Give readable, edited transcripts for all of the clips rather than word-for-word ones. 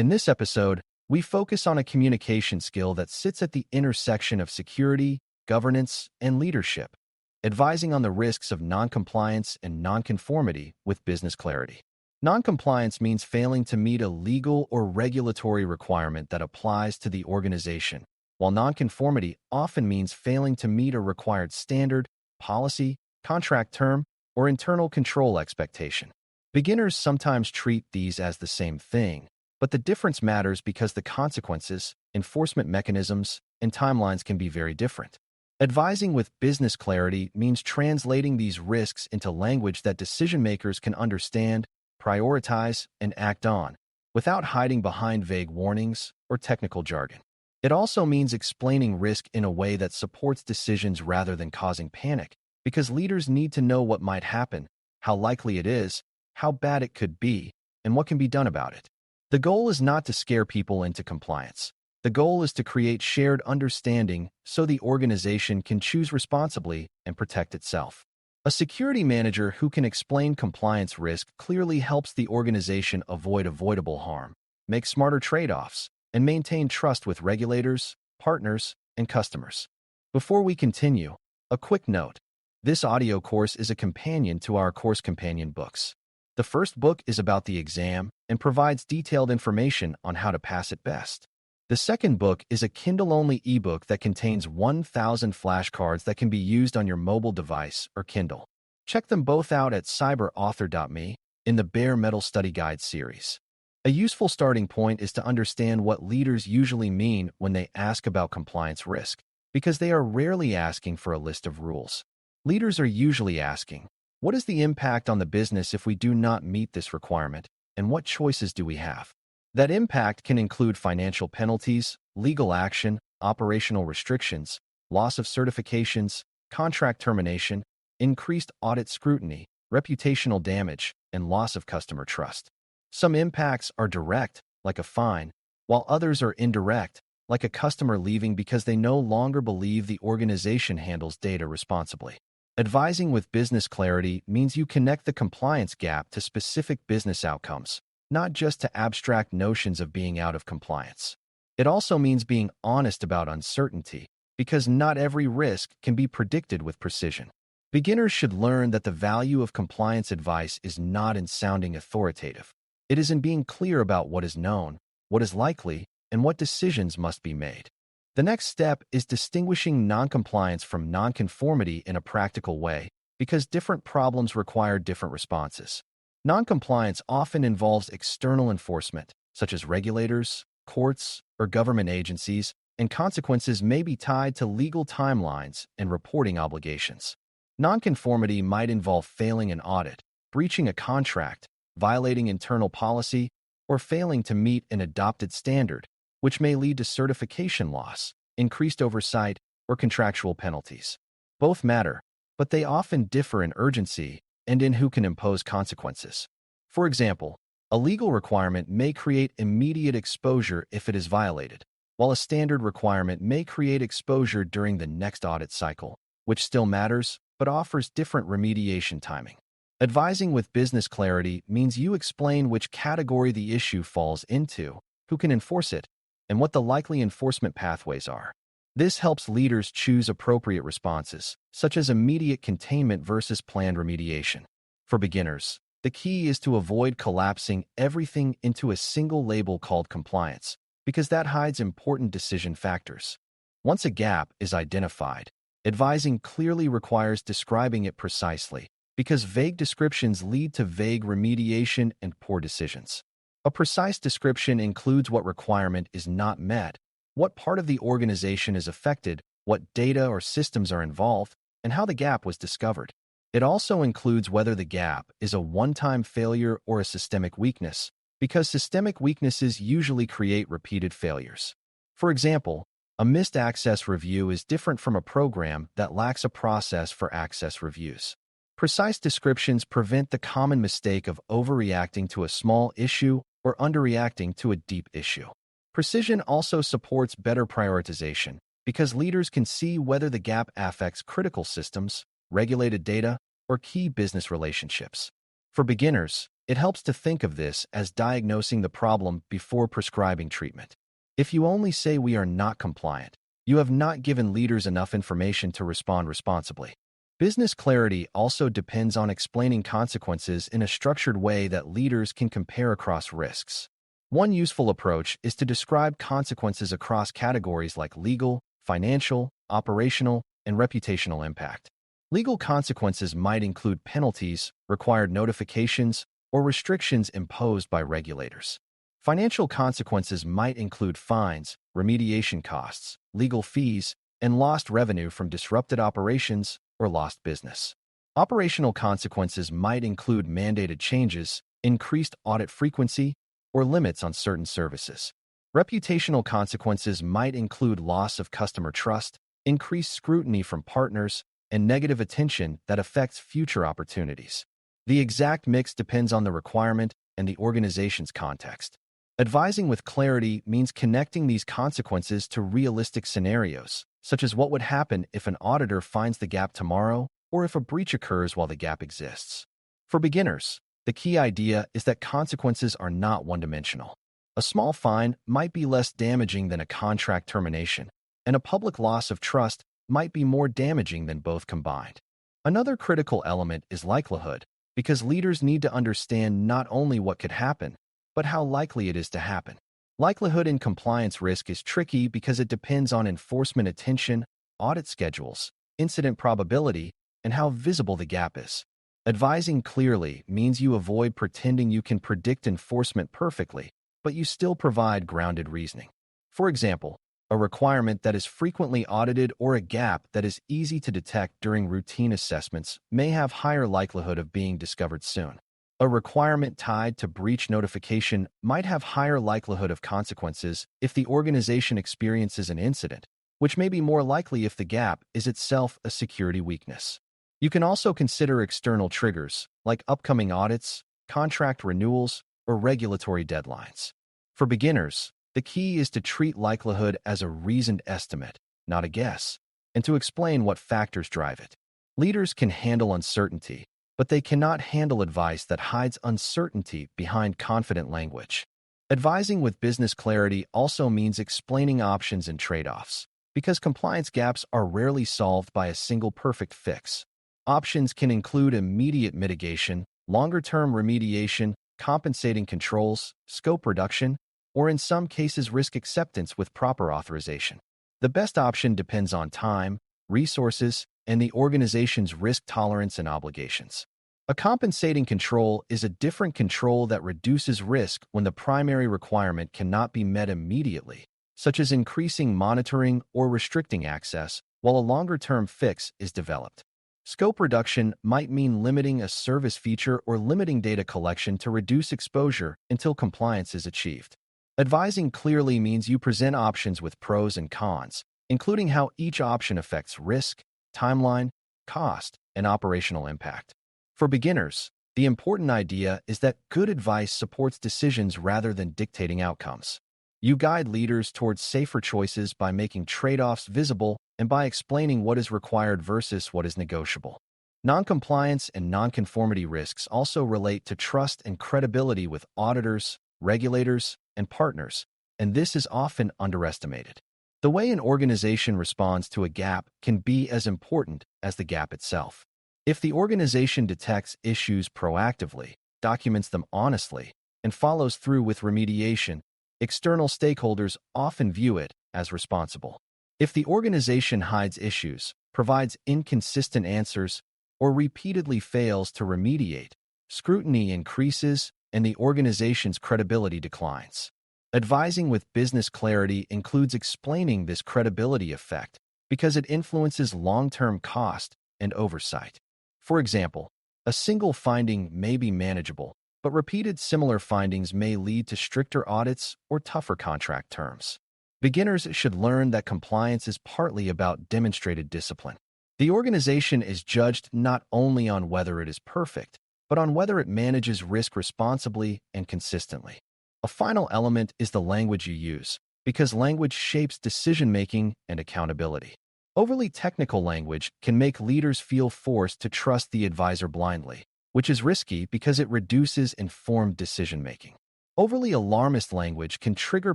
In this episode, we focus on a communication skill that sits at the intersection of security, governance, and leadership, advising on the risks of non-compliance and non-conformity with business clarity. Non-compliance means failing to meet a legal or regulatory requirement that applies to the organization, while non-conformity often means failing to meet a required standard, policy, contract term, or internal control expectation. Beginners sometimes treat these as the same thing, but the difference matters because the consequences, enforcement mechanisms, and timelines can be very different. Advising with business clarity means translating these risks into language that decision-makers can understand, prioritize, and act on, without hiding behind vague warnings or technical jargon. It also means explaining risk in a way that supports decisions rather than causing panic, because leaders need to know what might happen, how likely it is, how bad it could be, and what can be done about it. The goal is not to scare people into compliance. The goal is to create shared understanding so the organization can choose responsibly and protect itself. A security manager who can explain compliance risk clearly helps the organization avoid avoidable harm, make smarter trade-offs, and maintain trust with regulators, partners, and customers. Before we continue, a quick note. This audio course is a companion to our course companion books. The first book is about the exam and provides detailed information on how to pass it best. The second book is a Kindle-only ebook that contains 1,000 flashcards that can be used on your mobile device or Kindle. Check them both out at cyber.author.me in the Bare Metal Study Guide series. A useful starting point is to understand what leaders usually mean when they ask about compliance risk, because they are rarely asking for a list of rules. Leaders are usually asking, what is the impact on the business if we do not meet this requirement, and what choices do we have? That impact can include financial penalties, legal action, operational restrictions, loss of certifications, contract termination, increased audit scrutiny, reputational damage, and loss of customer trust. Some impacts are direct, like a fine, while others are indirect, like a customer leaving because they no longer believe the organization handles data responsibly. Advising with business clarity means you connect the compliance gap to specific business outcomes, not just to abstract notions of being out of compliance. It also means being honest about uncertainty, because not every risk can be predicted with precision. Beginners should learn that the value of compliance advice is not in sounding authoritative. It is in being clear about what is known, what is likely, and what decisions must be made. The next step is distinguishing non-compliance from non-conformity in a practical way, because different problems require different responses. Non-compliance often involves external enforcement, such as regulators, courts, or government agencies, and consequences may be tied to legal timelines and reporting obligations. Non-conformity might involve failing an audit, breaching a contract, violating internal policy, or failing to meet an adopted standard, which may lead to certification loss, increased oversight, or contractual penalties. Both matter, but they often differ in urgency and in who can impose consequences. For example, a legal requirement may create immediate exposure if it is violated, while a standard requirement may create exposure during the next audit cycle, which still matters but offers different remediation timing. Advising with business clarity means you explain which category the issue falls into, who can enforce it, and what the likely enforcement pathways are. This helps leaders choose appropriate responses, such as immediate containment versus planned remediation. For beginners, the key is to avoid collapsing everything into a single label called compliance, because that hides important decision factors. Once a gap is identified, advising clearly requires describing it precisely, because vague descriptions lead to vague remediation and poor decisions. A precise description includes what requirement is not met, what part of the organization is affected, what data or systems are involved, and how the gap was discovered. It also includes whether the gap is a one-time failure or a systemic weakness, because systemic weaknesses usually create repeated failures. For example, a missed access review is different from a program that lacks a process for access reviews. Precise descriptions prevent the common mistake of overreacting to a small issue or underreacting to a deep issue. Precision also supports better prioritization, because leaders can see whether the gap affects critical systems, regulated data, or key business relationships. For beginners, It helps to think of this as diagnosing the problem before prescribing treatment. If you only say we are not compliant, you have not given leaders enough information to respond responsibly. Business clarity also depends on explaining consequences in a structured way that leaders can compare across risks. One useful approach is to describe consequences across categories like legal, financial, operational, and reputational impact. Legal consequences might include penalties, required notifications, or restrictions imposed by regulators. Financial consequences might include fines, remediation costs, legal fees, and lost revenue from disrupted operations or lost business. Operational consequences might include mandated changes, increased audit frequency, or limits on certain services. Reputational consequences might include loss of customer trust, increased scrutiny from partners, and negative attention that affects future opportunities. The exact mix depends on the requirement and the organization's context. Advising with clarity means connecting these consequences to realistic scenarios, such as what would happen if an auditor finds the gap tomorrow or if a breach occurs while the gap exists. For beginners, the key idea is that consequences are not one-dimensional. A small fine might be less damaging than a contract termination, and a public loss of trust might be more damaging than both combined. Another critical element is likelihood, because leaders need to understand not only what could happen, but how likely it is to happen. Likelihood in compliance risk is tricky because it depends on enforcement attention, audit schedules, incident probability, and how visible the gap is. Advising clearly means you avoid pretending you can predict enforcement perfectly, but you still provide grounded reasoning. For example, a requirement that is frequently audited or a gap that is easy to detect during routine assessments may have higher likelihood of being discovered soon. A requirement tied to breach notification might have higher likelihood of consequences if the organization experiences an incident, which may be more likely if the gap is itself a security weakness. You can also consider external triggers, like upcoming audits, contract renewals, or regulatory deadlines. For beginners, the key is to treat likelihood as a reasoned estimate, not a guess, and to explain what factors drive it. Leaders can handle uncertainty, but they cannot handle advice that hides uncertainty behind confident language. Advising with business clarity also means explaining options and trade-offs, because compliance gaps are rarely solved by a single perfect fix. Options can include immediate mitigation, longer-term remediation, compensating controls, scope reduction, or in some cases risk acceptance with proper authorization. The best option depends on time, resources, and the organization's risk tolerance and obligations. A compensating control is a different control that reduces risk when the primary requirement cannot be met immediately, such as increasing monitoring or restricting access, while a longer-term fix is developed. Scope reduction might mean limiting a service feature or limiting data collection to reduce exposure until compliance is achieved. Advising clearly means you present options with pros and cons, including how each option affects risk, timeline, cost, and operational impact. For beginners, the important idea is that good advice supports decisions rather than dictating outcomes. You guide leaders towards safer choices by making trade-offs visible and by explaining what is required versus what is negotiable. Non-compliance and non-conformity risks also relate to trust and credibility with auditors, regulators, and partners, and this is often underestimated. The way an organization responds to a gap can be as important as the gap itself. If the organization detects issues proactively, documents them honestly, and follows through with remediation, external stakeholders often view it as responsible. If the organization hides issues, provides inconsistent answers, or repeatedly fails to remediate, scrutiny increases and the organization's credibility declines. Advising with business clarity includes explaining this credibility effect because it influences long-term cost and oversight. For example, a single finding may be manageable, but repeated similar findings may lead to stricter audits or tougher contract terms. Beginners should learn that compliance is partly about demonstrated discipline. The organization is judged not only on whether it is perfect, but on whether it manages risk responsibly and consistently. A final element is the language you use, because language shapes decision-making and accountability. Overly technical language can make leaders feel forced to trust the advisor blindly, which is risky because it reduces informed decision-making. Overly alarmist language can trigger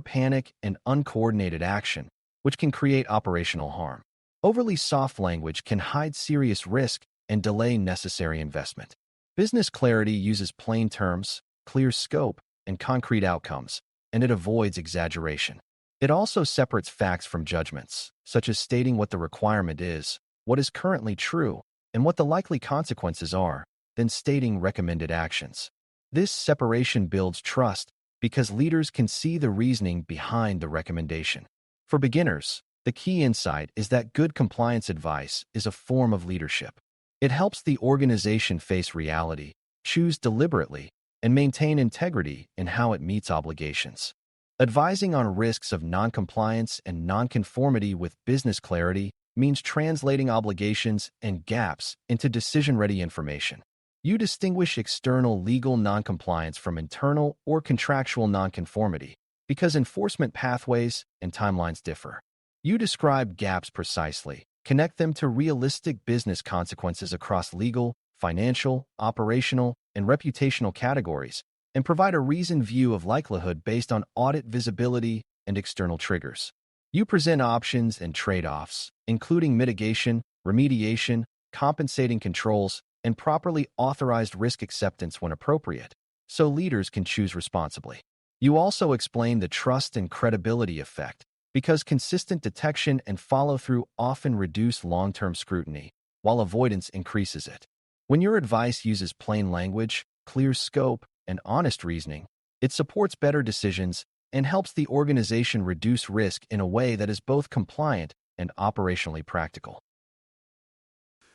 panic and uncoordinated action, which can create operational harm. Overly soft language can hide serious risk and delay necessary investment. Business clarity uses plain terms, clear scope, and concrete outcomes, and it avoids exaggeration. It also separates facts from judgments, such as stating what the requirement is, what is currently true, and what the likely consequences are, then stating recommended actions. This separation builds trust because leaders can see the reasoning behind the recommendation. For beginners, the key insight is that good compliance advice is a form of leadership. It helps the organization face reality, choose deliberately, and maintain integrity in how it meets obligations. Advising on risks of non-compliance and non-conformity with business clarity means translating obligations and gaps into decision-ready information. You distinguish external legal non-compliance from internal or contractual non-conformity because enforcement pathways and timelines differ. You describe gaps precisely, connect them to realistic business consequences across legal, financial, operational, and reputational categories, and provide a reasoned view of likelihood based on audit visibility and external triggers. You present options and trade-offs, including mitigation, remediation, compensating controls, and properly authorized risk acceptance when appropriate, so leaders can choose responsibly. You also explain the trust and credibility effect, because consistent detection and follow-through often reduce long-term scrutiny, while avoidance increases it. When your advice uses plain language, clear scope, and honest reasoning, it supports better decisions and helps the organization reduce risk in a way that is both compliant and operationally practical.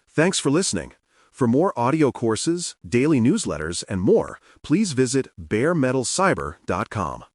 Thanks for listening. For more audio courses, daily newsletters, and more, please visit baremetalcyber.com.